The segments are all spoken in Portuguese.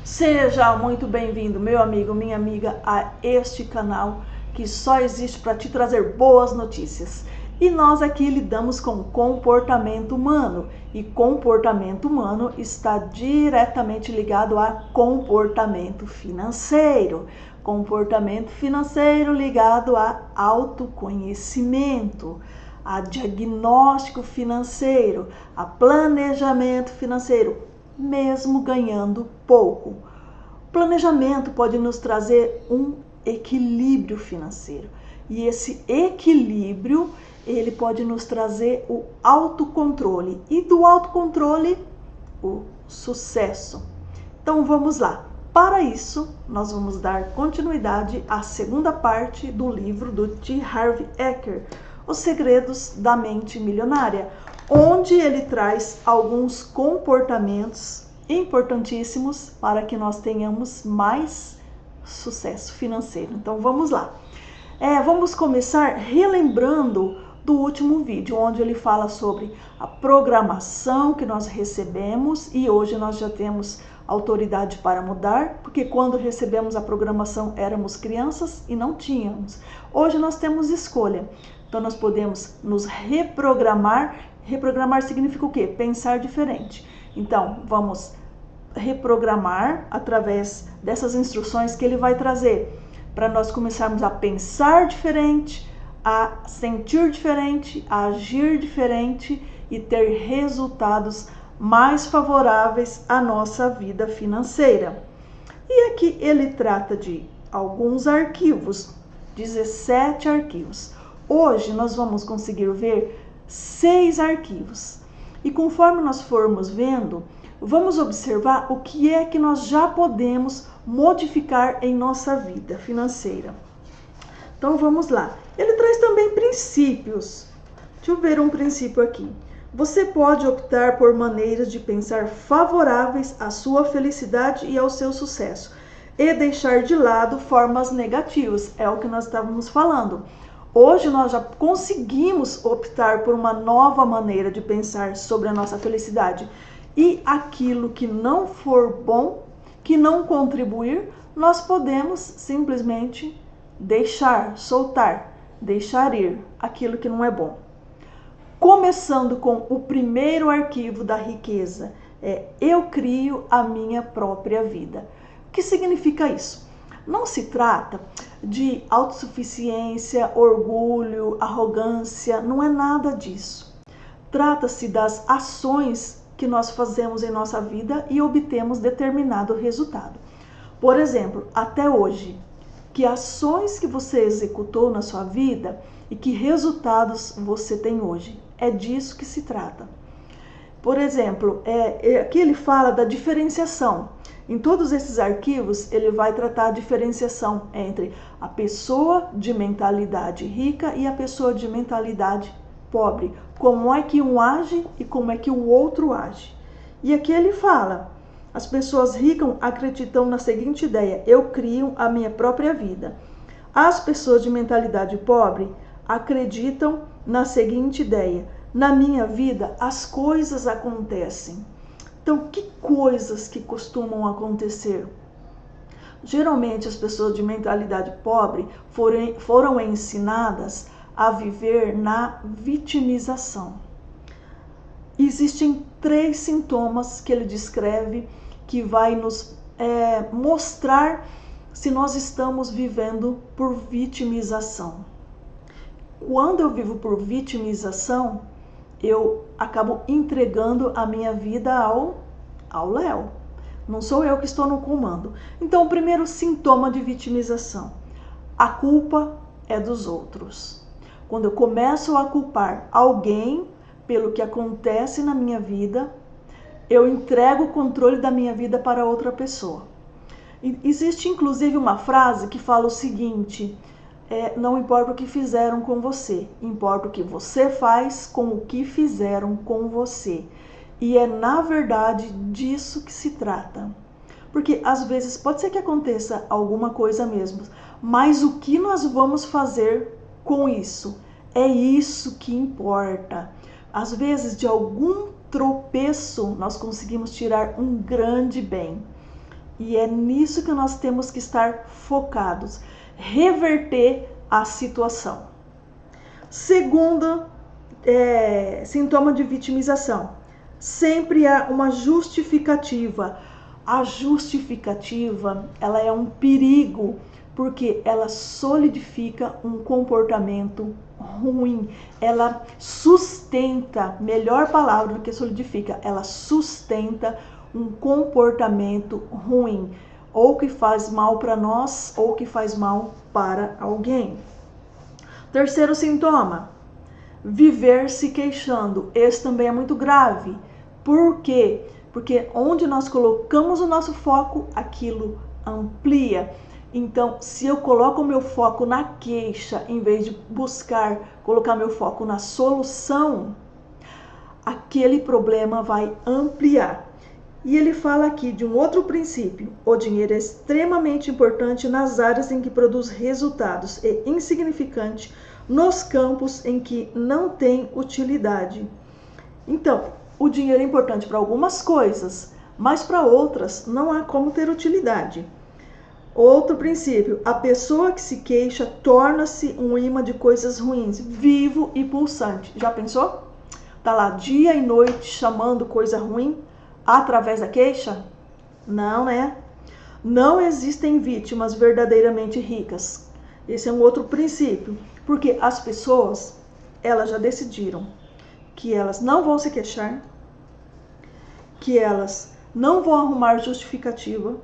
Seja muito bem-vindo, meu amigo, minha amiga, a este canal que só existe para te trazer boas notícias. E nós aqui lidamos com comportamento humano, e comportamento humano está diretamente ligado a comportamento financeiro. Comportamento financeiro ligado a autoconhecimento, a diagnóstico financeiro, a planejamento financeiro, mesmo ganhando pouco. O planejamento pode nos trazer um equilíbrio financeiro, e esse equilíbrio ele pode nos trazer o autocontrole, e do autocontrole o sucesso. Então vamos lá. Para isso, nós vamos dar continuidade à segunda parte do livro do T. Harv Eker, Os Segredos da Mente Milionária, onde ele traz alguns comportamentos importantíssimos para que nós tenhamos mais sucesso financeiro. Então vamos lá. Vamos começar relembrando do último vídeo, onde ele fala sobre a programação que nós recebemos, e hoje nós já temos autoridade para mudar, porque quando recebemos a programação éramos crianças e não tínhamos. Hoje nós temos escolha, então nós podemos nos reprogramar. Reprogramar significa o quê? Pensar diferente. Então vamos reprogramar através dessas instruções que ele vai trazer, para nós começarmos a pensar diferente, a sentir diferente, a agir diferente e ter resultados mais favoráveis à nossa vida financeira. E aqui ele trata de alguns arquivos, 17 arquivos. Hoje nós vamos conseguir ver 6 arquivos. E conforme nós formos vendo, vamos observar o que é que nós já podemos modificar em nossa vida financeira. Então vamos lá. Ele traz também princípios. Deixa eu ver um princípio aqui. Você pode optar por maneiras de pensar favoráveis à sua felicidade e ao seu sucesso, e deixar de lado formas negativas. É o que nós estávamos falando. Hoje nós já conseguimos optar por uma nova maneira de pensar sobre a nossa felicidade. E aquilo que não for bom, que não contribuir, nós podemos simplesmente deixar, soltar, deixar ir aquilo que não é bom. Começando com o primeiro arquivo da riqueza, eu crio a minha própria vida. O que significa isso? Não se trata de autossuficiência, orgulho, arrogância, não é nada disso. Trata-se das ações que nós fazemos em nossa vida e obtemos determinado resultado. Por exemplo, até hoje, que ações que você executou na sua vida e que resultados você tem hoje? É disso que se trata. Por exemplo, aqui ele fala da diferenciação. Em todos esses arquivos, ele vai tratar a diferenciação entre a pessoa de mentalidade rica e a pessoa de mentalidade pobre. Como é que um age e como é que o outro age. E aqui ele fala, as pessoas ricas acreditam na seguinte ideia: eu crio a minha própria vida. As pessoas de mentalidade pobre acreditam na seguinte ideia: na minha vida as coisas acontecem. Então, que coisas que costumam acontecer? Geralmente as pessoas de mentalidade pobre foram ensinadas a viver na vitimização. Existem 3 sintomas que ele descreve que vai nos mostrar se nós estamos vivendo por vitimização. Quando eu vivo por vitimização, eu acabo entregando a minha vida ao Léo. Não sou eu que estou no comando. Então, o primeiro sintoma de vitimização: a culpa é dos outros. Quando eu começo a culpar alguém pelo que acontece na minha vida, eu entrego o controle da minha vida para outra pessoa. Existe inclusive uma frase que fala o seguinte: não importa o que fizeram com você, importa o que você faz com o que fizeram com você. E é na verdade disso que se trata. Porque às vezes pode ser que aconteça alguma coisa mesmo, mas o que nós vamos fazer com isso? É isso que importa. Às vezes, de algum tropeço, nós conseguimos tirar um grande bem. E é nisso que nós temos que estar focados, reverter a situação. Segundo sintoma de vitimização, sempre há uma justificativa. A justificativa, ela é um perigo, porque ela solidifica um comportamento ruim. Ela sustenta, melhor palavra do que solidifica, ela sustenta um comportamento ruim, ou que faz mal para nós, ou que faz mal para alguém. Terceiro sintoma, viver se queixando. Esse também é muito grave. Por quê? Porque onde nós colocamos o nosso foco, aquilo amplia. Então, se eu coloco o meu foco na queixa, em vez de colocar meu foco na solução, aquele problema vai ampliar. E ele fala aqui de um outro princípio. O dinheiro é extremamente importante nas áreas em que produz resultados e insignificante nos campos em que não tem utilidade. Então, o dinheiro é importante para algumas coisas, mas para outras não há como ter utilidade. Outro princípio, a pessoa que se queixa torna-se um imã de coisas ruins, vivo e pulsante. Já pensou? Tá lá dia e noite chamando coisa ruim através da queixa? Não, né? Não existem vítimas verdadeiramente ricas. Esse é um outro princípio, porque as pessoas, elas já decidiram que elas não vão se queixar, que elas não vão arrumar justificativa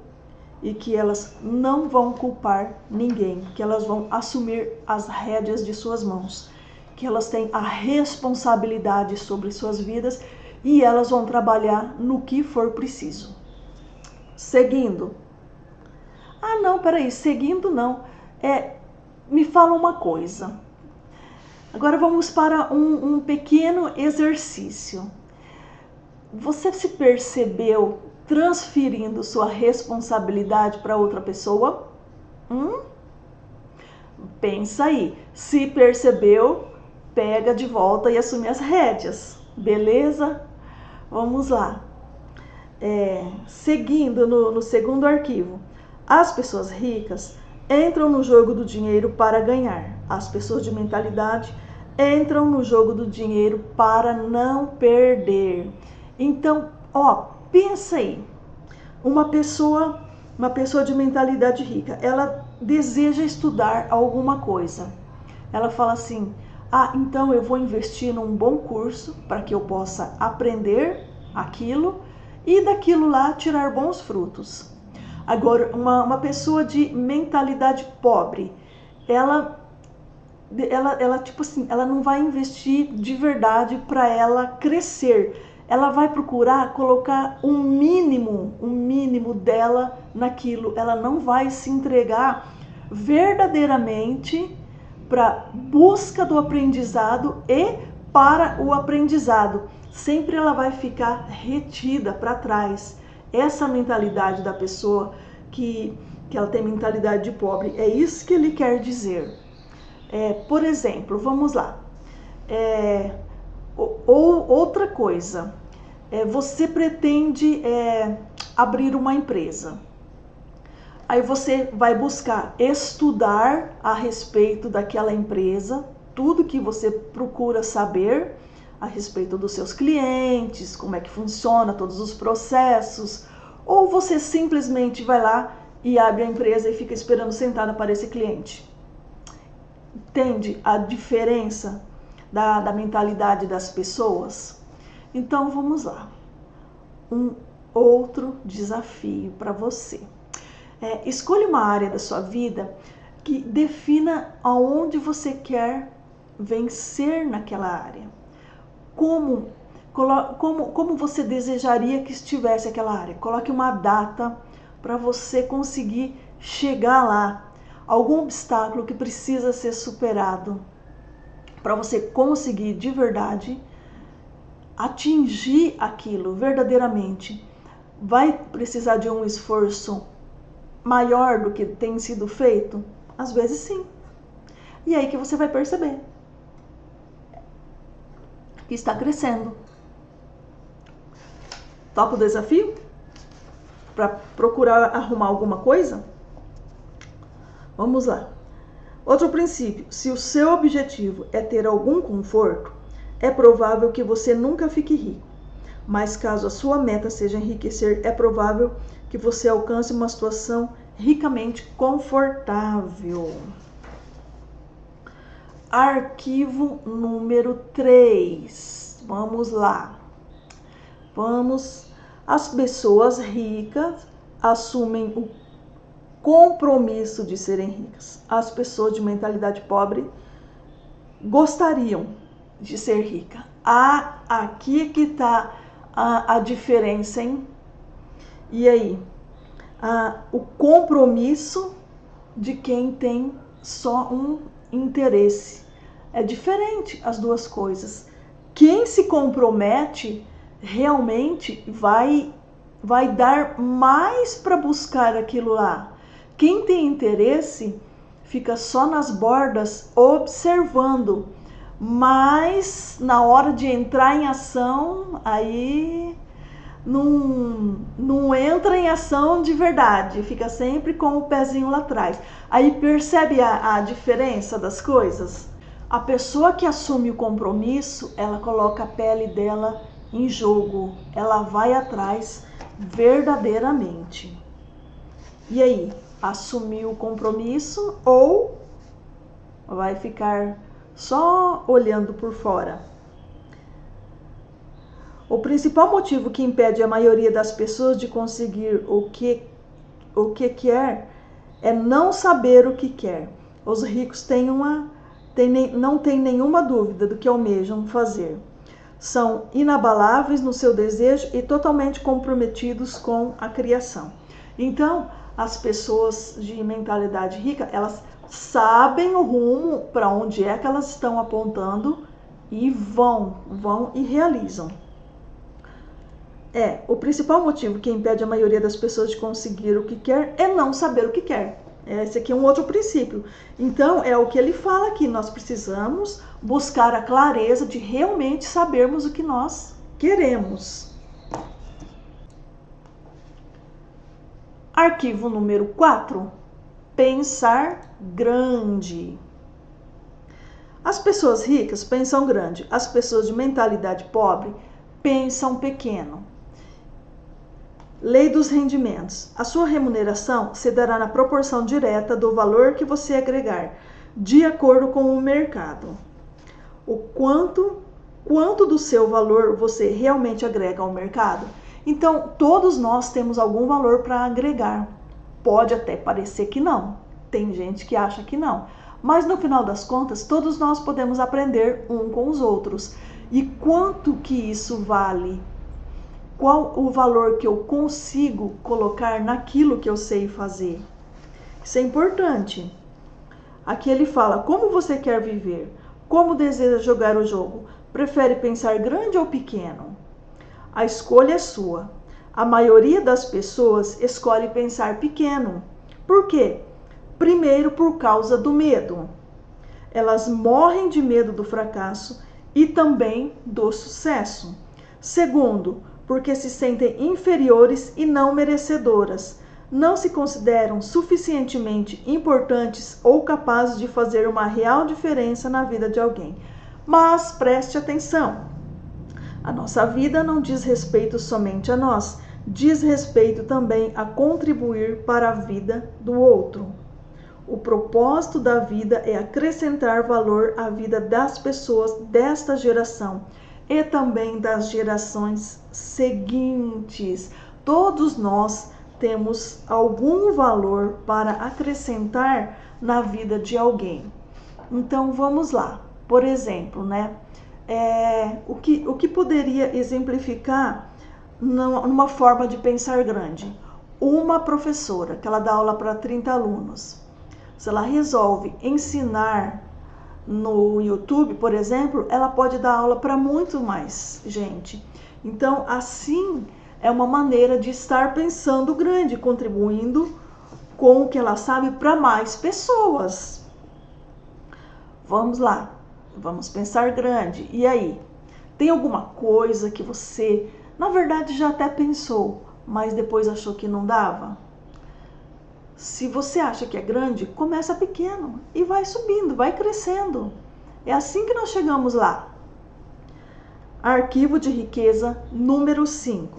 e que elas não vão culpar ninguém, que elas vão assumir as rédeas de suas mãos, que elas têm a responsabilidade sobre suas vidas e elas vão trabalhar no que for preciso. Seguindo. Ah, não, peraí, seguindo não. Me fala uma coisa. Agora vamos para um pequeno exercício. Você se percebeu transferindo sua responsabilidade para outra pessoa? Pensa aí. Se percebeu, pega de volta e assume as rédeas. Beleza? Vamos lá. Seguindo no segundo arquivo. As pessoas ricas entram no jogo do dinheiro para ganhar. As pessoas de mentalidade entram no jogo do dinheiro para não perder. Então, pensa aí. Uma pessoa de mentalidade rica, ela deseja estudar alguma coisa. Ela fala assim: então eu vou investir num bom curso para que eu possa aprender aquilo e daquilo lá tirar bons frutos. Agora, uma pessoa de mentalidade pobre, ela tipo assim, ela não vai investir de verdade para ela crescer. Ela vai procurar colocar um mínimo dela naquilo. Ela não vai se entregar verdadeiramente para busca do aprendizado e para o aprendizado. Sempre ela vai ficar retida para trás. Essa mentalidade da pessoa que ela tem mentalidade de pobre, é isso que ele quer dizer. Por exemplo, vamos lá. Outra coisa, você pretende abrir uma empresa. Aí você vai buscar estudar a respeito daquela empresa, tudo que você procura saber a respeito dos seus clientes, como é que funciona, todos os processos, ou você simplesmente vai lá e abre a empresa e fica esperando sentada para esse cliente. Entende a diferença da mentalidade das pessoas? Então vamos lá. Um outro desafio para você. Escolha uma área da sua vida que defina aonde você quer vencer naquela área. Como você desejaria que estivesse aquela área? Coloque uma data para você conseguir chegar lá. Algum obstáculo que precisa ser superado para você conseguir de verdade atingir aquilo verdadeiramente. Vai precisar de um esforço maior do que tem sido feito? Às vezes sim. E aí que você vai perceber que está crescendo. Topa o desafio? para procurar arrumar alguma coisa? Vamos lá. Outro princípio: se o seu objetivo é ter algum conforto, é provável que você nunca fique rico. Mas caso a sua meta seja enriquecer, é provável que você alcance uma situação ricamente confortável. Arquivo número 3. Vamos lá. As pessoas ricas assumem o compromisso de serem ricas. As pessoas de mentalidade pobre gostariam de ser rica. Aqui que está a diferença, hein? E aí? O compromisso de quem tem só um interesse. É diferente as duas coisas. Quem se compromete realmente vai dar mais para buscar aquilo lá. Quem tem interesse fica só nas bordas observando, mas na hora de entrar em ação, aí não entra em ação de verdade, fica sempre com o pezinho lá atrás. Aí percebe a diferença das coisas? A pessoa que assume o compromisso, ela coloca a pele dela em jogo, ela vai atrás verdadeiramente. E aí, assumiu o compromisso ou vai ficar só olhando por fora? O principal motivo que impede a maioria das pessoas de conseguir o que quer é não saber o que quer. Os ricos não têm nenhuma dúvida do que almejam fazer. São inabaláveis no seu desejo e totalmente comprometidos com a criação. Então, as pessoas de mentalidade rica, elas sabem o rumo para onde é que elas estão apontando e vão e realizam. O principal motivo que impede a maioria das pessoas de conseguir o que quer é não saber o que quer. Esse aqui é um outro princípio. Então, é o que ele fala aqui. Nós precisamos buscar a clareza de realmente sabermos o que nós queremos. Arquivo número 4. Pensar grande. As pessoas ricas pensam grande. As pessoas de mentalidade pobre pensam pequeno. Lei dos rendimentos. A sua remuneração se dará na proporção direta do valor que você agregar, de acordo com o mercado. O quanto do seu valor você realmente agrega ao mercado? Então, todos nós temos algum valor para agregar. Pode até parecer que não. Tem gente que acha que não. Mas no final das contas, todos nós podemos aprender um com os outros. E quanto que isso vale? Qual o valor que eu consigo colocar naquilo que eu sei fazer? Isso é importante. Aqui ele fala: como você quer viver? Como deseja jogar o jogo? Prefere pensar grande ou pequeno? A escolha é sua. A maioria das pessoas escolhe pensar pequeno. Por quê? Primeiro, por causa do medo. Elas morrem de medo do fracasso e também do sucesso. Segundo, porque se sentem inferiores e não merecedoras. Não se consideram suficientemente importantes ou capazes de fazer uma real diferença na vida de alguém. Mas preste atenção. A nossa vida não diz respeito somente a nós, diz respeito também a contribuir para a vida do outro. O propósito da vida é acrescentar valor à vida das pessoas desta geração e também das gerações seguintes. Todos nós temos algum valor para acrescentar na vida de alguém. Então vamos lá. Por exemplo, o que poderia exemplificar numa forma de pensar grande? Uma professora que ela dá aula para 30 alunos. Se ela resolve ensinar no YouTube, por exemplo, ela pode dar aula para muito mais gente. Então, assim, é uma maneira de estar pensando grande, contribuindo com o que ela sabe para mais pessoas. Vamos lá, vamos pensar grande. E aí? Tem alguma coisa que você, na verdade, já até pensou, mas depois achou que não dava? Se você acha que é grande, começa pequeno e vai subindo, vai crescendo. É assim que nós chegamos lá. Arquivo de riqueza número 5.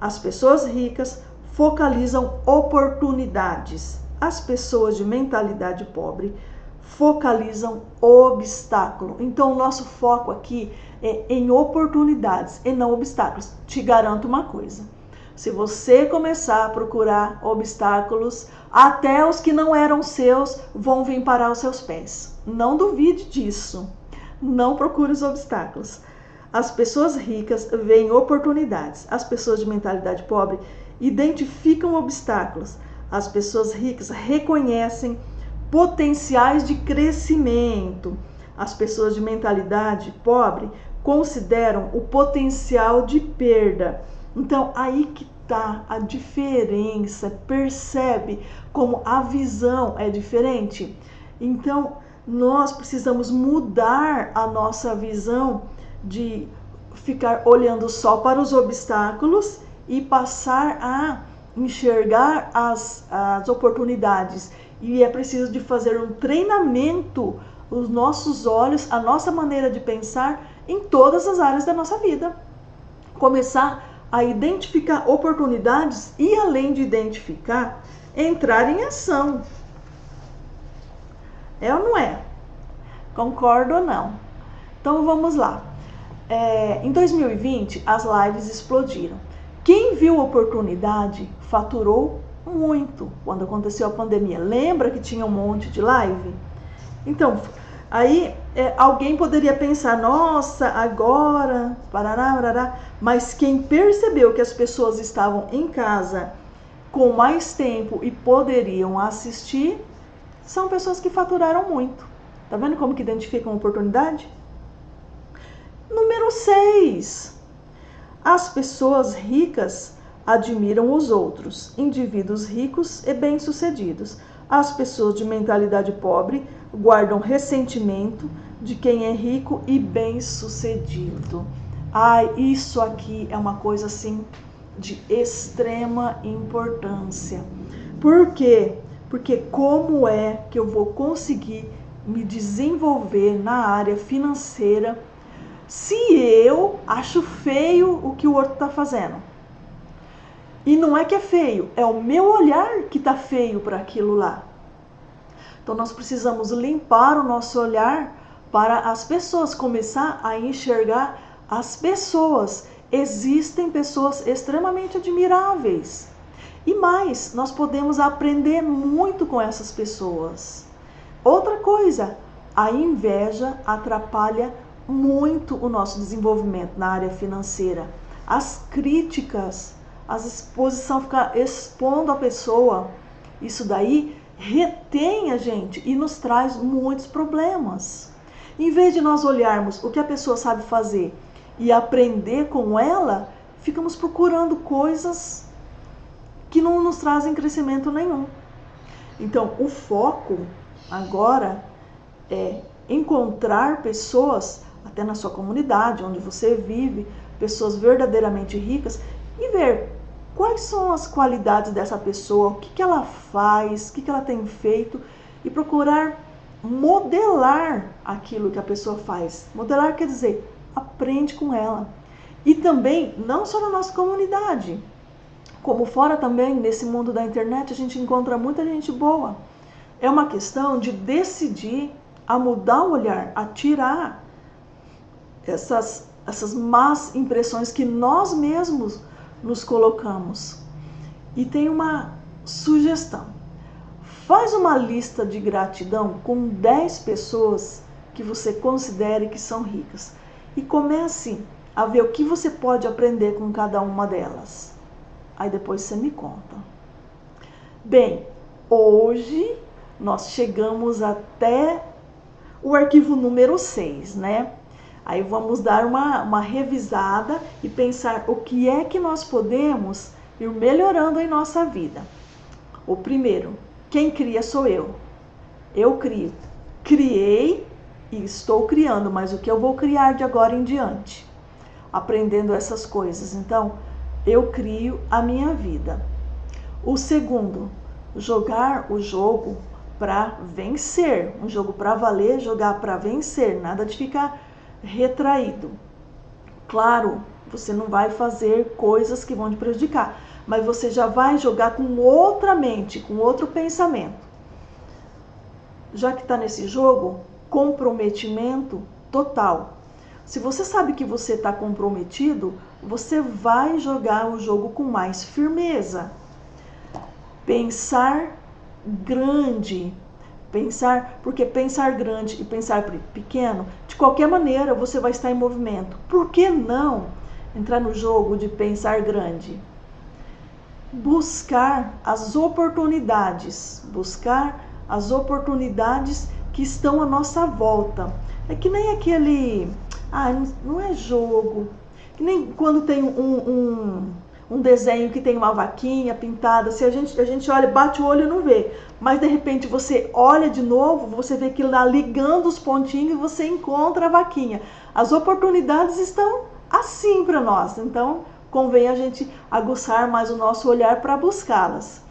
As pessoas ricas focalizam oportunidades. As pessoas de mentalidade pobre focalizam obstáculo. Então, o nosso foco aqui é em oportunidades e não obstáculos. Te garanto uma coisa: se você começar a procurar obstáculos, até os que não eram seus vão vir parar aos seus pés. Não duvide disso. Não procure os obstáculos. As pessoas ricas veem oportunidades. As pessoas de mentalidade pobre identificam obstáculos. As pessoas ricas reconhecem potenciais de crescimento. As pessoas de mentalidade pobre consideram o potencial de perda. Então, aí que está a diferença. Percebe como a visão é diferente? Então, nós precisamos mudar a nossa visão de ficar olhando só para os obstáculos e passar a enxergar as oportunidades. E é preciso de fazer um treinamento, os nossos olhos, a nossa maneira de pensar em todas as áreas da nossa vida. Começar a identificar oportunidades e, além de identificar, entrar em ação. É ou não é? Concordo ou não? Então vamos lá. Em 2020, as lives explodiram. Quem viu oportunidade faturou muito quando aconteceu a pandemia. Lembra que tinha um monte de live? Então, aí alguém poderia pensar, nossa, agora, parará, parará. Mas quem percebeu que as pessoas estavam em casa com mais tempo e poderiam assistir, são pessoas que faturaram muito. Tá vendo como que identificam oportunidade? Número 6. As pessoas ricas admiram os outros, indivíduos ricos e bem-sucedidos. As pessoas de mentalidade pobre guardam ressentimento de quem é rico e bem-sucedido. Isso aqui é uma coisa assim de extrema importância. Por quê? Porque como é que eu vou conseguir me desenvolver na área financeira se eu acho feio o que o outro está fazendo? E não é que é feio, é o meu olhar que está feio para aquilo lá. Então nós precisamos limpar o nosso olhar para as pessoas, começar a enxergar as pessoas. Existem pessoas extremamente admiráveis. E mais, nós podemos aprender muito com essas pessoas. Outra coisa, a inveja atrapalha muito o nosso desenvolvimento na área financeira. As críticas, a exposição, ficar expondo a pessoa, isso daí retém a gente e nos traz muitos problemas. Em vez de nós olharmos o que a pessoa sabe fazer e aprender com ela, ficamos procurando coisas que não nos trazem crescimento nenhum. Então, o foco agora é encontrar pessoas, até na sua comunidade, onde você vive, pessoas verdadeiramente ricas, e ver quais são as qualidades dessa pessoa, o que ela faz, o que ela tem feito, e procurar modelar aquilo que a pessoa faz. Modelar quer dizer, aprende com ela. E também, não só na nossa comunidade, como fora também, nesse mundo da internet, a gente encontra muita gente boa. É uma questão de decidir a mudar o olhar, a tirar essas más impressões que nós mesmos nos colocamos. E tem uma sugestão. Faz uma lista de gratidão com 10 pessoas que você considere que são ricas. E comece a ver o que você pode aprender com cada uma delas. Aí depois você me conta. Bem, hoje nós chegamos até o arquivo número 6, né? Aí vamos dar uma revisada e pensar o que é que nós podemos ir melhorando em nossa vida. O primeiro, quem cria sou eu. Eu crio. Criei e estou criando, mas o que eu vou criar de agora em diante? Aprendendo essas coisas. Então, eu crio a minha vida. O segundo, jogar o jogo para vencer, um jogo para valer, jogar para vencer, nada de ficar retraído. Claro, você não vai fazer coisas que vão te prejudicar, mas você já vai jogar com outra mente, com outro pensamento. Já que está nesse jogo, comprometimento total. Se você sabe que você está comprometido, você vai jogar o jogo com mais firmeza. Pensar grande. Porque pensar grande e pensar pequeno, de qualquer maneira você vai estar em movimento. Por que não entrar no jogo de pensar grande? Buscar as oportunidades. Buscar as oportunidades que estão à nossa volta. É que nem aquele... não é jogo. Que nem quando tem um desenho que tem uma vaquinha pintada, se a gente olha, bate o olho e não vê, mas de repente você olha de novo, você vê que lá ligando os pontinhos e você encontra a vaquinha. As oportunidades estão assim para nós, então convém a gente aguçar mais o nosso olhar para buscá-las.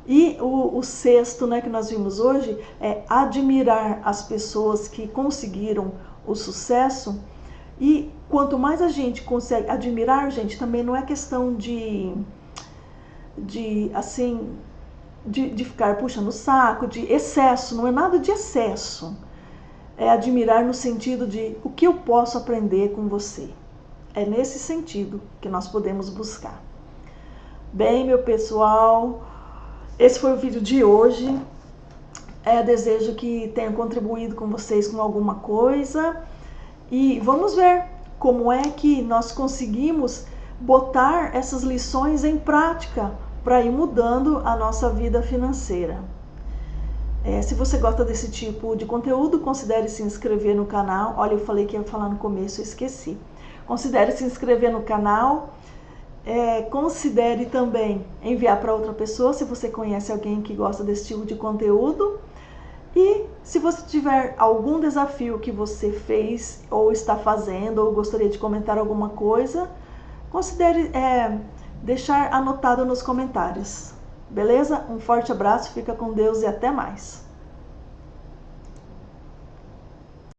E o sexto, né, que nós vimos hoje é admirar as pessoas que conseguiram o sucesso. E quanto mais a gente consegue admirar, gente, também não é questão de ficar puxando o saco, de excesso, não é nada de excesso. É admirar no sentido de o que eu posso aprender com você. É nesse sentido que nós podemos buscar. Bem, meu pessoal, esse foi o vídeo de hoje. Desejo que tenha contribuído com vocês com alguma coisa. E vamos ver como é que nós conseguimos botar essas lições em prática para ir mudando a nossa vida financeira. Se você gosta desse tipo de conteúdo, considere se inscrever no canal. Olha, eu falei que ia falar no começo, eu esqueci. Considere se inscrever no canal. Considere também enviar para outra pessoa, se você conhece alguém que gosta desse tipo de conteúdo. E se você tiver algum desafio que você fez ou está fazendo ou gostaria de comentar alguma coisa, considere deixar anotado nos comentários. Beleza? Um forte abraço, fica com Deus e até mais.